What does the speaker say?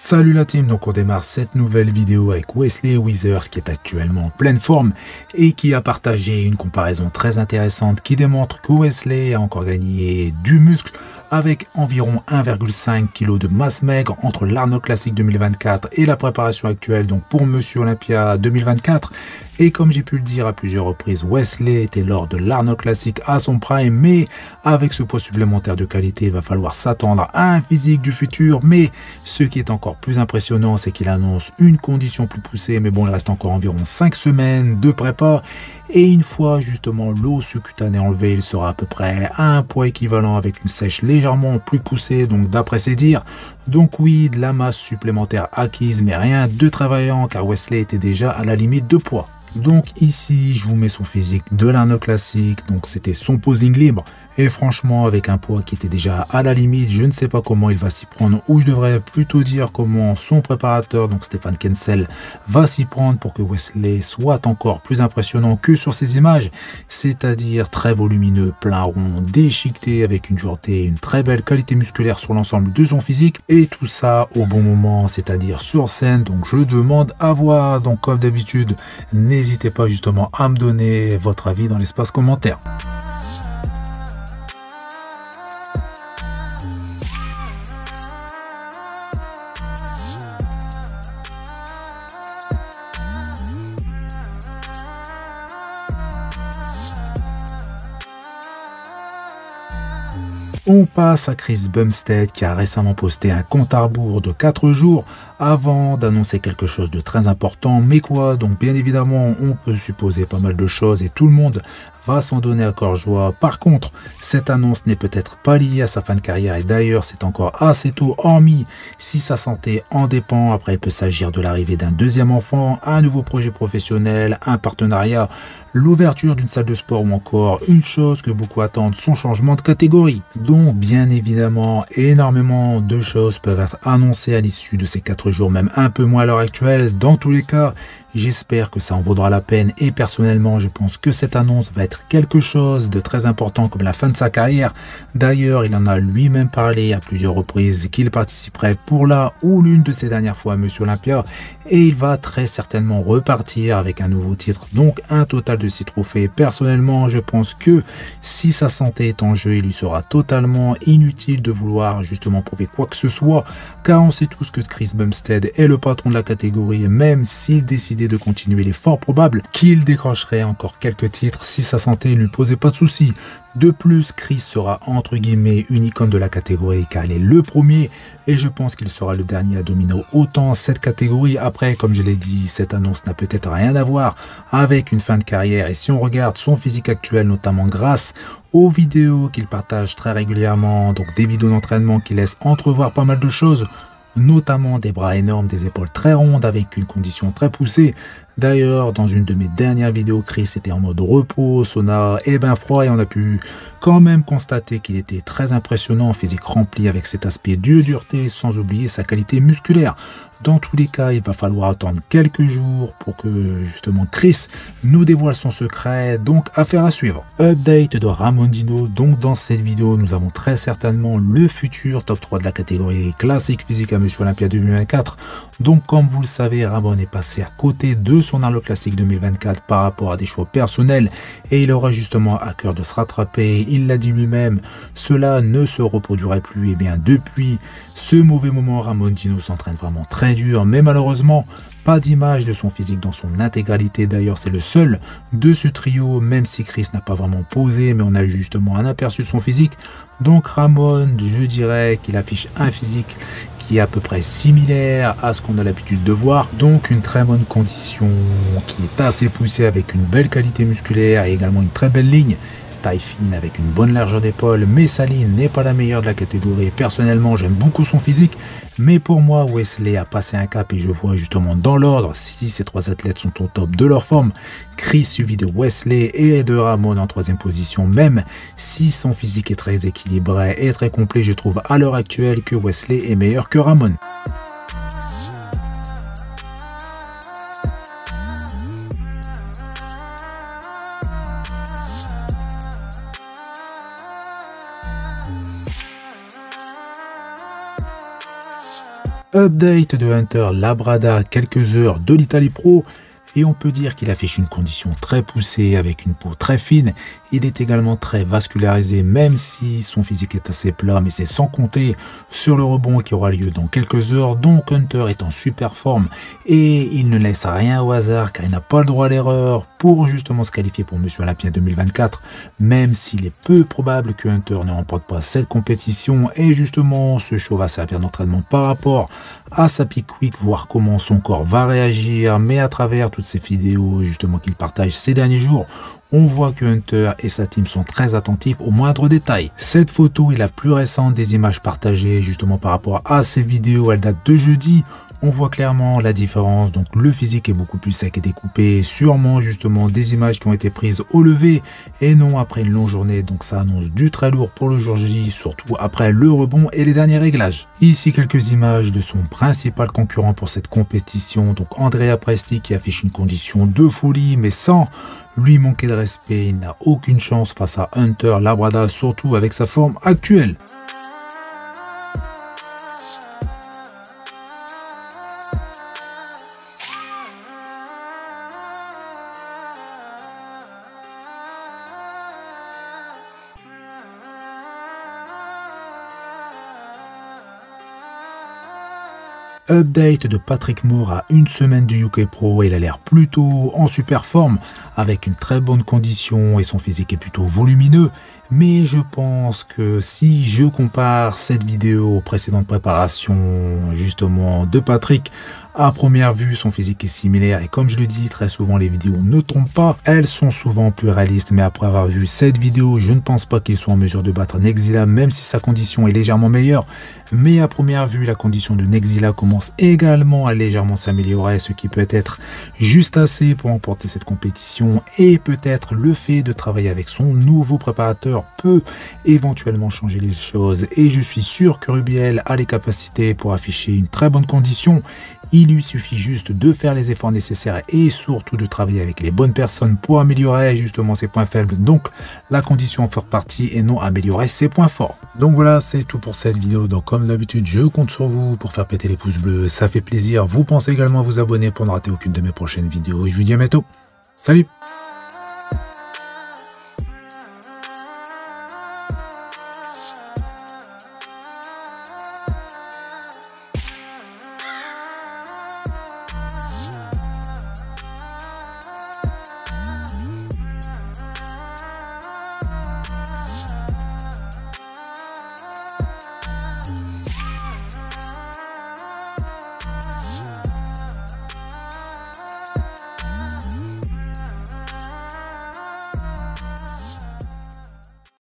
Salut la team, donc on démarre cette nouvelle vidéo avec Wesley Withers qui est actuellement en pleine forme et qui a partagé une comparaison très intéressante qui démontre que Wesley a encore gagné du muscle avec environ 1,5 kg de masse maigre entre l'Arnold Classic 2024 et la préparation actuelle donc pour Monsieur Olympia 2024. Et comme j'ai pu le dire à plusieurs reprises, Wesley était lors de l'Arnold Classic à son prime, mais avec ce poids supplémentaire de qualité, il va falloir s'attendre à un physique du futur. Mais ce qui est encore plus impressionnant, c'est qu'il annonce une condition plus poussée, mais bon, il reste encore environ 5 semaines de prépa. Et une fois justement l'eau sous-cutanée enlevée, il sera à peu près à un poids équivalent avec une sèche légèrement plus poussée, donc d'après ses dires. Donc oui, de la masse supplémentaire acquise, mais rien de travaillant, car Wesley était déjà à la limite de poids. Donc ici, je vous mets son physique de l'Arnold Classic, donc c'était son posing libre. Et franchement, avec un poids qui était déjà à la limite, je ne sais pas comment il va s'y prendre, ou je devrais plutôt dire comment son préparateur, donc Stéphane Kensel, va s'y prendre pour que Wesley soit encore plus impressionnant que sur ces images. C'est-à-dire très volumineux, plein rond, déchiqueté, avec une dureté et une très belle qualité musculaire sur l'ensemble de son physique. Et tout ça au bon moment, c'est-à-dire sur scène. Donc je demande à voir, donc comme d'habitude, n'hésitez pas justement à me donner votre avis dans l'espace commentaire. On passe à Chris Bumstead qui a récemment posté un compte à rebours de 4 jours avant d'annoncer quelque chose de très important. Mais quoi? Donc bien évidemment, on peut supposer pas mal de choses et tout le monde va s'en donner à cœur joie. Par contre, cette annonce n'est peut-être pas liée à sa fin de carrière et d'ailleurs c'est encore assez tôt, hormis si sa santé en dépend. Après, il peut s'agir de l'arrivée d'un deuxième enfant, un nouveau projet professionnel, un partenariat, l'ouverture d'une salle de sport ou encore une chose que beaucoup attendent, son changement de catégorie. Donc bien évidemment, énormément de choses peuvent être annoncées à l'issue de ces 4 jours, même un peu moins à l'heure actuelle. Dans tous les cas, j'espère que ça en vaudra la peine et personnellement, je pense que cette annonce va être quelque chose de très important comme la fin de sa carrière. D'ailleurs, il en a lui-même parlé à plusieurs reprises qu'il participerait pour la ou l'une de ces dernières fois à Monsieur Olympia et il va très certainement repartir avec un nouveau titre, donc un total de 6 trophées. Personnellement, je pense que si sa santé est en jeu, il lui sera totalement inutile de vouloir justement prouver quoi que ce soit, car on sait tous que Chris Bumstead est le patron de la catégorie et même s'il décidait de continuer, il est fort probable qu'il décrocherait encore quelques titres si sa santé ne lui posait pas de soucis. De plus, Chris sera entre guillemets une icône de la catégorie car il est le premier et je pense qu'il sera le dernier à dominer autant cette catégorie. Après, comme je l'ai dit, cette annonce n'a peut-être rien à voir avec une fin de carrière et si on regarde son physique actuel, notamment grâce aux vidéos qu'il partage très régulièrement, donc des vidéos d'entraînement qui laissent entrevoir pas mal de choses, notamment des bras énormes, des épaules très rondes avec une condition très poussée. D'ailleurs, dans une de mes dernières vidéos, Chris était en mode repos, sauna et bain froid et on a pu quand même constater qu'il était très impressionnant, physique rempli avec cet aspect de dureté sans oublier sa qualité musculaire. Dans tous les cas, il va falloir attendre quelques jours pour que justement Chris nous dévoile son secret, donc affaire à suivre. Update de Ramon Dino, donc dans cette vidéo, nous avons très certainement le futur top 3 de la catégorie classique physique à Monsieur Olympia 2024. Donc comme vous le savez, Ramon est passé à côté de son Arnold Classic 2024 par rapport à des choix personnels et il aura justement à cœur de se rattraper. Il l'a dit lui-même, cela ne se reproduirait plus. Et bien depuis ce mauvais moment, Ramon Dino s'entraîne vraiment très dur, mais malheureusement pas d'image de son physique dans son intégralité. D'ailleurs, c'est le seul de ce trio, même si Chris n'a pas vraiment posé, mais on a justement un aperçu de son physique. Donc Ramon, je dirais qu'il affiche un physique qui est à peu près similaire à ce qu'on a l'habitude de voir. Donc une très bonne condition qui est assez poussée avec une belle qualité musculaire et également une très belle ligne. Taille fine avec une bonne largeur d'épaule, mais sa ligne n'est pas la meilleure de la catégorie. Personnellement, j'aime beaucoup son physique, mais pour moi, Wesley a passé un cap et je vois justement dans l'ordre, si ces 3 athlètes sont au top de leur forme, Chris suivi de Wesley et de Ramon en 3e position, même si son physique est très équilibré et très complet, je trouve à l'heure actuelle que Wesley est meilleur que Ramon. Update de Hunter Labrada quelques heures de l'Italie Pro. Et on peut dire qu'il affiche une condition très poussée avec une peau très fine. Il est également très vascularisé même si son physique est assez plat, mais c'est sans compter sur le rebond qui aura lieu dans quelques heures. Donc Hunter est en super forme et il ne laisse rien au hasard car il n'a pas le droit à l'erreur pour justement se qualifier pour Monsieur Olympia 2024, même s'il est peu probable que Hunter ne remporte pas cette compétition. Et justement ce show va servir d'entraînement par rapport à sa peak week, voir comment son corps va réagir, mais à travers toutes ces vidéos justement qu'il partage ces derniers jours, on voit que Hunter et sa team sont très attentifs aux moindres détails. Cette photo est la plus récente des images partagées justement par rapport à ces vidéos, elle date de jeudi. On voit clairement la différence, donc le physique est beaucoup plus sec et découpé, sûrement justement des images qui ont été prises au lever et non après une longue journée, donc ça annonce du très lourd pour le jour J, surtout après le rebond et les derniers réglages. Ici quelques images de son principal concurrent pour cette compétition, donc Andrea Presti qui affiche une condition de folie mais sans lui manquer de respect, il n'a aucune chance face à Hunter Labrada, surtout avec sa forme actuelle. Update de Patrick Moore à une semaine du UK Pro, il a l'air plutôt en super forme avec une très bonne condition et son physique est plutôt volumineux. Mais je pense que si je compare cette vidéo aux précédentes préparations justement de Patrick, à première vue son physique est similaire et comme je le dis très souvent les vidéos ne trompent pas, elles sont souvent plus réalistes, mais après avoir vu cette vidéo je ne pense pas qu'il soit en mesure de battre Nexila même si sa condition est légèrement meilleure. Mais à première vue la condition de Nexila commence également à légèrement s'améliorer, ce qui peut être juste assez pour remporter cette compétition et peut-être le fait de travailler avec son nouveau préparateur peut éventuellement changer les choses et je suis sûr que Rubiel a les capacités pour afficher une très bonne condition. Il lui suffit juste de faire les efforts nécessaires et surtout de travailler avec les bonnes personnes pour améliorer justement ses points faibles, donc la condition en faire partie et non améliorer ses points forts. Donc voilà, c'est tout pour cette vidéo. Donc comme d'habitude je compte sur vous pour faire péter les pouces bleus, ça fait plaisir. Vous pensez également à vous abonner pour ne rater aucune de mes prochaines vidéos et je vous dis à bientôt. Salut!